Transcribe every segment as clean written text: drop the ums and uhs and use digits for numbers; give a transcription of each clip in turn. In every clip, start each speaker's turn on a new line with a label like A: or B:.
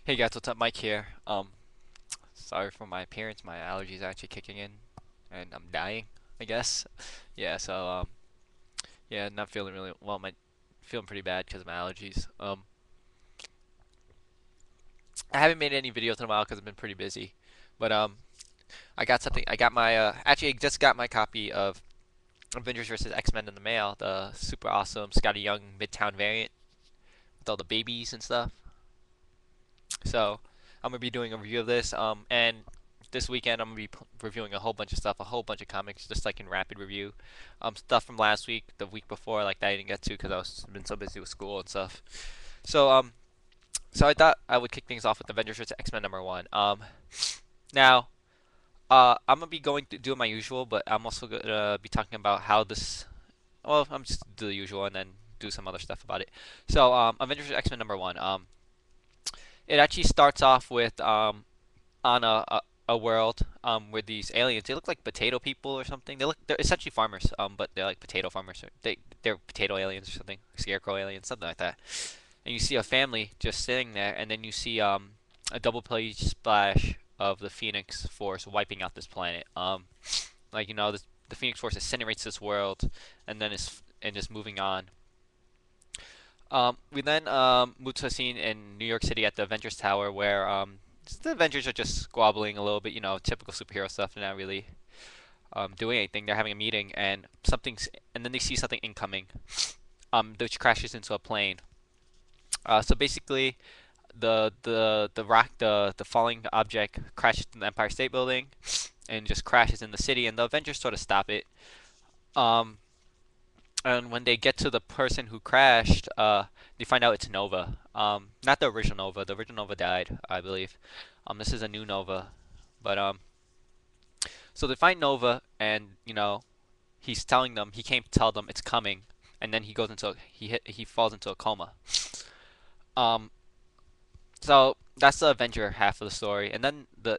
A: Hey guys, what's up? Mike here. Sorry for my appearance. My allergies are actually kicking in, and I'm dying, I guess. Yeah, yeah, not feeling really well. My feeling pretty bad because of my allergies. I haven't made any videos in a while because I've been pretty busy, but I got something. I got my actually I just got my copy of Avengers vs. X-Men in the mail. The super awesome Scotty Young Midtown variant with all the babies and stuff. So I'm gonna be doing a review of this. And this weekend I'm gonna be reviewing a whole bunch of stuff, a whole bunch of comics, just like in rapid review. Stuff from last week, the week before, like that I didn't get to because I was been so busy with school and stuff. So so I thought I would kick things off with Avengers vs. X-Men #1. Now I'm gonna be going to do my usual, but I'm also gonna be talking about how this. Well, I'm just do the usual and then do some other stuff about it. So Avengers vs. X-Men #1. It actually starts off with on a world where these aliens, they look like potato people or something. They're essentially farmers, but they're like potato farmers. They're potato aliens or something, scarecrow aliens, something like that. And you see a family just sitting there, and then you see a double page splash of the Phoenix Force wiping out this planet. Like the Phoenix Force incinerates this world, and then is moving on. We then move to a scene in New York City at the Avengers Tower where the Avengers are just squabbling a little bit, typical superhero stuff. They're not really doing anything. They're having a meeting and then they see something incoming, which crashes into a plane. So basically, the falling object crashes in the Empire State Building and just crashes in the city, and the Avengers sort of stop it. Um, and when they get to the person who crashed, they find out it's Nova. Not the original Nova. The original Nova died, I believe. This is a new Nova, but so they find Nova, and he's telling them he came to tell them it's coming, and then he falls into a coma. Um, so that's the Avenger half of the story, and then the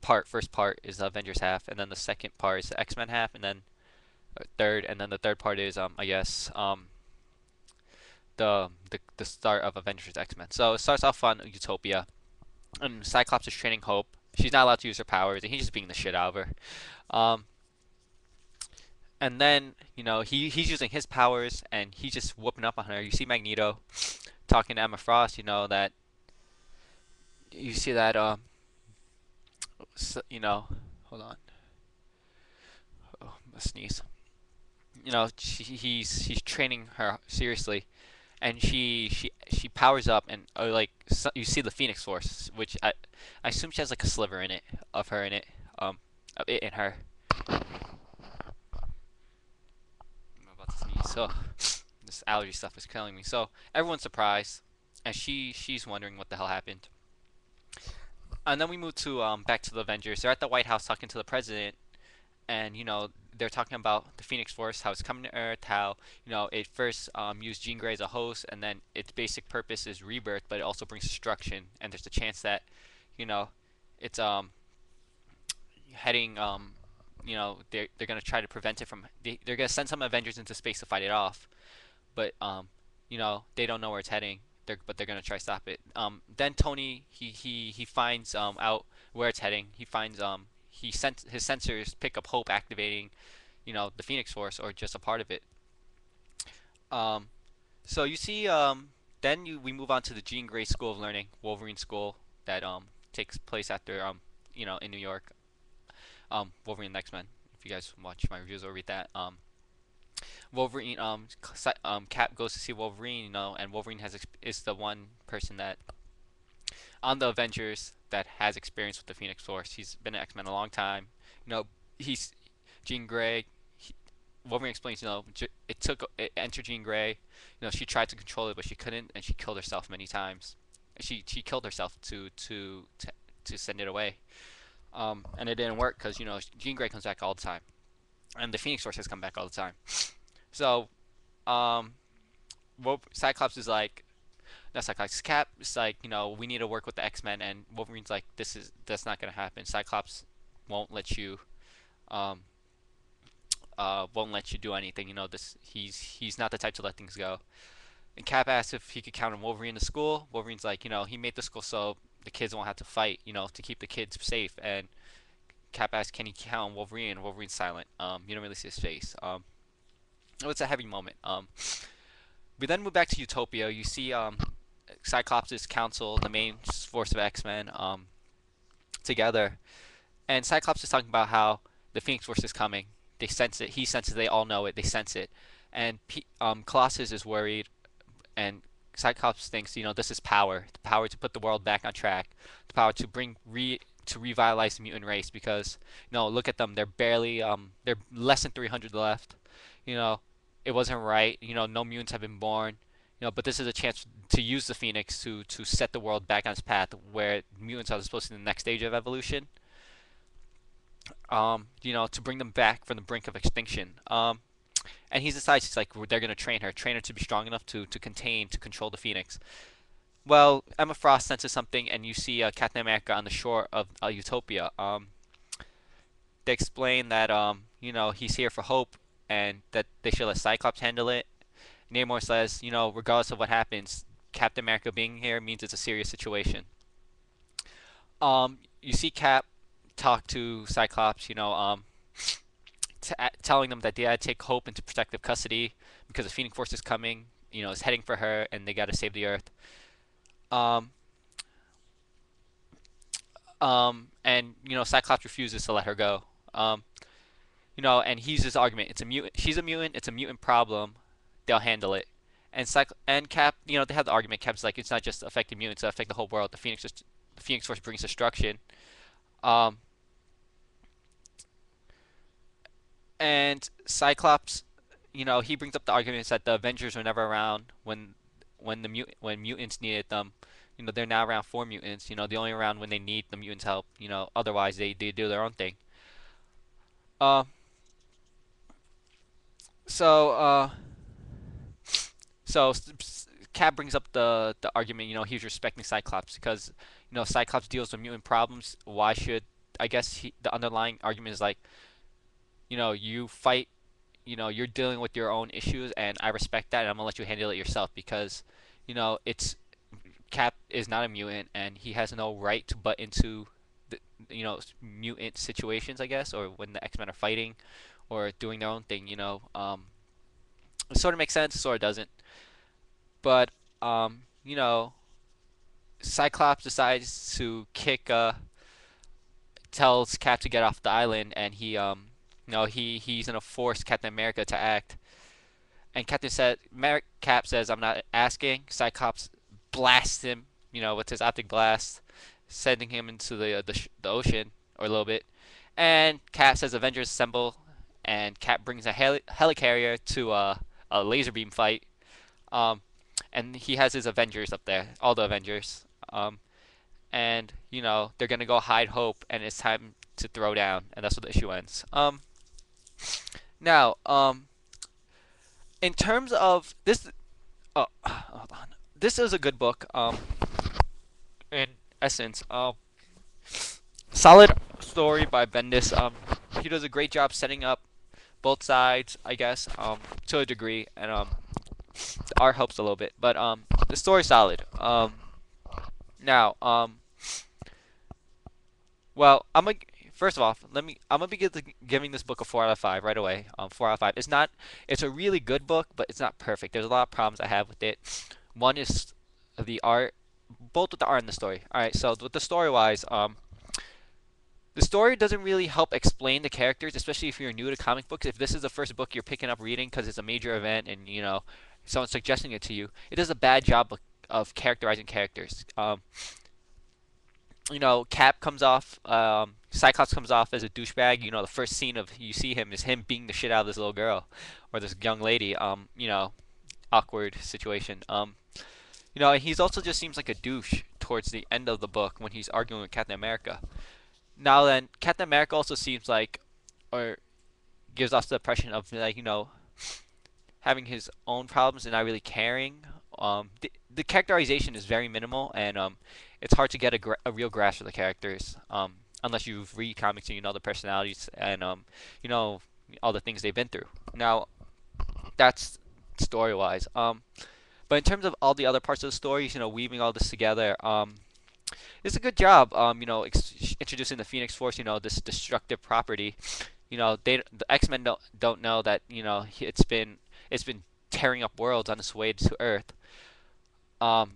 A: first part is the Avengers half, and then the second part is the X-Men half, and then the third part is I guess the start of Avengers X-Men. So it starts off on Utopia, and Cyclops is training Hope. She's not allowed to use her powers, and he's just being the shit out of her. Um, and then he's using his powers, and he's just whooping up on her. You see Magneto talking to Emma Frost. You see that hold on, oh, I sneeze. He's training her seriously, and she powers up, and you see the Phoenix Force, which I assume she has like a sliver in it of her in it, of it in her. I'm about to sneeze. So this allergy stuff is killing me. So everyone's surprised, and she's wondering what the hell happened. And then we move to back to the Avengers. They're at the White House talking to the president, and they're talking about the Phoenix Force, how it's coming to Earth, how it first used Jean Grey as a host, and then its basic purpose is rebirth, but it also brings destruction, and there's a chance that you know it's heading they're gonna try to prevent it from they're gonna send some Avengers into space to fight it off, but they don't know where it's heading. They're gonna try to stop it. Then Tony he finds out where it's heading. He finds his sensors pick up Hope activating the Phoenix Force or just a part of it. Um, so you see, we move on to the Jean Grey School of Learning, Wolverine School, that takes place after in New York. Wolverine and X Men. If you guys watch my reviews or read that, Wolverine Cap goes to see Wolverine, and Wolverine is the one person that on the Avengers that has experience with the Phoenix Force. He's been an X Men a long time. He's Jean Grey. Wolverine explains, it entered Jean Grey. She tried to control it, but she couldn't, and she killed herself many times. She killed herself to send it away. And it didn't work because Jean Grey comes back all the time, and the Phoenix Force has come back all the time. So, um, Cyclops is like, not Cyclops, Cap is like, we need to work with the X Men, and Wolverine's like, that's not gonna happen. Cyclops won't let you, um, won't let you do anything. He's not the type to let things go. And Cap asks if he could count on Wolverine in the school. Wolverine's like, he made the school so the kids won't have to fight, to keep the kids safe. And Cap asks, can he count on Wolverine? And Wolverine's silent. You don't really see his face. It's a heavy moment. We then move back to Utopia. You see Cyclops' council, the main force of X-Men, together. And Cyclops is talking about how the Phoenix Force is coming. They sense it. He senses it. They all know it. They sense it. And Colossus is worried. And Cyclops thinks, this is power. The power to put the world back on track. The power to to revitalize the mutant race because, look at them. They're barely, they're less than 300 left. You know, it wasn't right. No mutants have been born. But this is a chance to use the Phoenix to set the world back on its path where mutants are supposed to be the next stage of evolution. To bring them back from the brink of extinction. And he decides he's like they're gonna train her to be strong enough to control the Phoenix. Well, Emma Frost senses something, and you see Captain America on the shore of Utopia. They explain that he's here for hope, and that they should let Cyclops handle it. Namor says, regardless of what happens, Captain America being here means it's a serious situation. You see Cap talk to Cyclops, telling them that they gotta take Hope into protective custody because the Phoenix Force is coming, is heading for her, and they gotta save the Earth. Um, and Cyclops refuses to let her go. And he's his argument. It's a mutant. She's a mutant. It's a mutant problem. They'll handle it. And Cap, they have the argument. Cap's like, it's not just affecting mutants; it affects the whole world. The Phoenix Force brings destruction. Um, and Cyclops, he brings up the arguments that the Avengers were never around when mutants needed them. They're now around for mutants. They're only around when they need the mutants' help. Otherwise they do their own thing. Uh, so uh, so Cap brings up the argument. He's respecting Cyclops because Cyclops deals with mutant problems. Why should I guess the underlying argument is like you fight. You're dealing with your own issues, and I respect that, and I'm gonna let you handle it yourself because it's Cap is not a mutant, and he has no right to butt into the mutant situations, I guess, or when the X-Men are fighting or doing their own thing. It sort of makes sense, sort of doesn't. But Cyclops decides to tells Cap to get off the island, and he's gonna force Captain America to act. And Cap says, "I'm not asking." Cyclops blasts him, with his optic blast, sending him into the ocean or a little bit. And Cap says, "Avengers assemble." And Cap brings a helicarrier to a laser beam fight. Um, and he has his Avengers up there, all the Avengers. And they're gonna go hide Hope, and it's time to throw down, and that's where the issue ends. Now, in terms of this, oh, hold on. This is a good book. In essence, solid story by Bendis. He does a great job setting up both sides, I guess, to a degree, and the art helps a little bit, but the story's solid. Now, well, first of all, I'm gonna begin giving this book a 4 out of 5 right away. 4 out of 5. It's a really good book, but it's not perfect. There's a lot of problems I have with it. One is the art, both with the art and the story. All right, so with the story wise, the story doesn't really help explain the characters, especially if you're new to comic books. If this is the first book you're picking up reading because it's a major event and someone's suggesting it to you, it does a bad job of characterizing characters. Cap comes off, Cyclops comes off as a douchebag. The first scene of you see him is him beating the shit out of this little girl or this young lady. Awkward situation. And he's also just seems like a douche towards the end of the book when he's arguing with Captain America. Now then, Captain America also seems like, or gives us the impression of like having his own problems and not really caring. The characterization is very minimal, and it's hard to get a real grasp of the characters unless you've read comics and the personalities and all the things they've been through. Now, that's story wise. But in terms of all the other parts of the stories, weaving all this together, it's a good job. Introducing the Phoenix Force, this destructive property. The X-Men don't know that it's been tearing up worlds on its way to Earth. Um,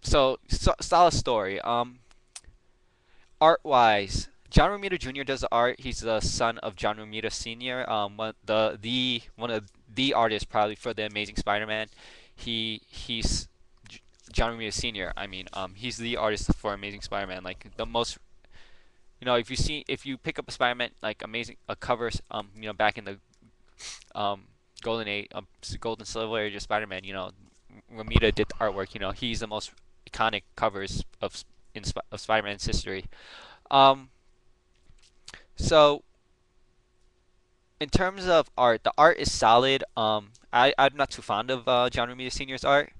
A: so solid story. Art wise, John Romita Jr. does the art. He's the son of John Romita Sr. One of the artists probably for the Amazing Spider-Man. He's John Romita Sr. I mean, he's the artist for Amazing Spider-Man. Like the most, if you pick up a Spider-Man like Amazing covers, back in the um golden age, golden silver age of Spider-Man, Romita did the artwork. He's the most iconic covers of Spider-Man's history. Um, so in terms of art, the art is solid. I'm not too fond of John Romita Sr.'s art.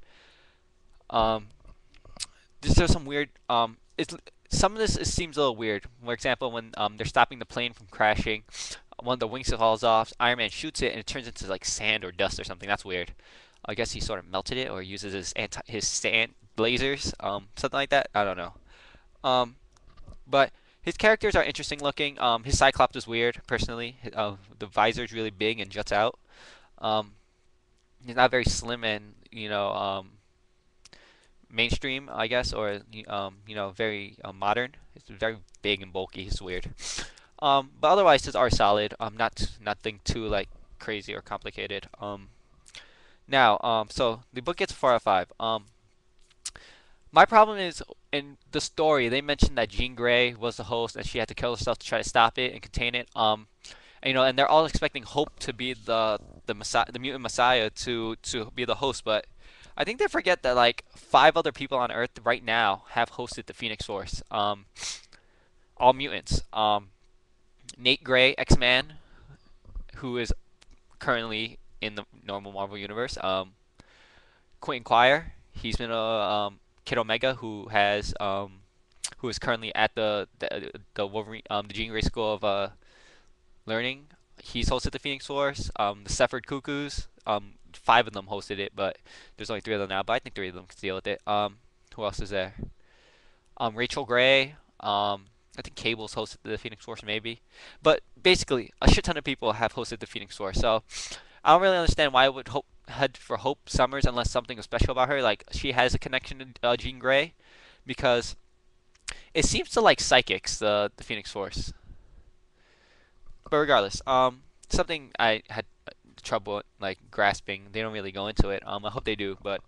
A: Um, there's some weird. It's some of this seems a little weird. For example, when they're stopping the plane from crashing, one of the wings falls off. Iron Man shoots it and it turns into like sand or dust or something. That's weird. I guess he sort of melted it or uses his sand blazers, something like that. I don't know. Um, but his characters are interesting looking. His Cyclops is weird, personally. The visor is really big and juts out. Um, he's not very slim and mainstream, I guess, or very modern. It's very big and bulky. It's weird. But otherwise, his art solid. Nothing too like crazy or complicated. So the book gets a 4 out of 5. My problem is in the story they mentioned that Jean Grey was the host and she had to kill herself to try to stop it and contain it. And they're all expecting Hope to be the Messiah, the mutant Messiah, to be the host, but I think they forget that like 5 other people on Earth right now have hosted the Phoenix Force. All mutants. Nate Gray, X-Man, who is currently in the normal Marvel universe. Quentin Quire, he's been Kid Omega, who is currently at the Wolverine the Jean Grey School of Learning. He's hosted the Phoenix Force. The Sephard Cuckoos. 5 of them hosted it, but there's only 3 of them now. But I think 3 of them can deal with it. Who else is there? Rachel Gray. I think Cable's hosted the Phoenix Force, maybe. But basically, a shit ton of people have hosted the Phoenix Force. So I don't really understand why I would head for Hope Summers unless something was special about her. Like she has a connection to Jean Grey, because it seems to like psychics, the Phoenix Force. But regardless, something I had trouble like grasping. They don't really go into it. I hope they do, but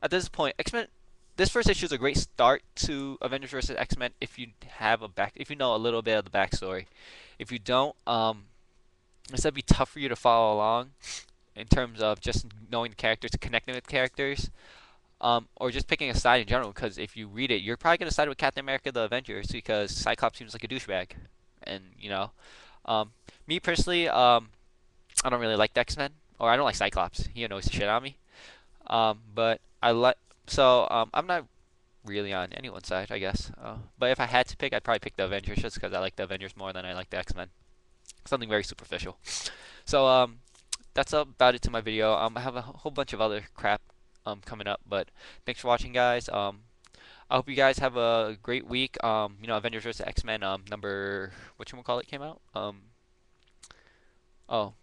A: at this point, X-Men. This first issue is a great start to Avengers vs. X-Men if you know a little bit of the backstory. If you don't, it's gonna be tough for you to follow along in terms of just knowing the characters, connecting with characters, or just picking a side in general. Because if you read it, you're probably gonna side with Captain America, the Avengers, because Cyclops seems like a douchebag, and me personally, I don't really like the X-Men, or I don't like Cyclops. He annoys the shit out of me. But I like I'm not really on anyone's side, I guess. But if I had to pick, I'd probably pick the Avengers just because I like the Avengers more than I like the X-Men. Something very superficial. So that's about it to my video. I have a whole bunch of other crap coming up, but thanks for watching, guys. I hope you guys have a great week. Avengers vs. X-Men number whatchamacallit came out. Oh,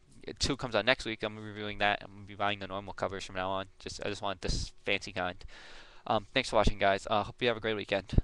A: 2 comes out next week. I'm reviewing that. I'm gonna be buying the normal covers from now on. I just want this fancy kind. Thanks for watching, guys. Hope you have a great weekend.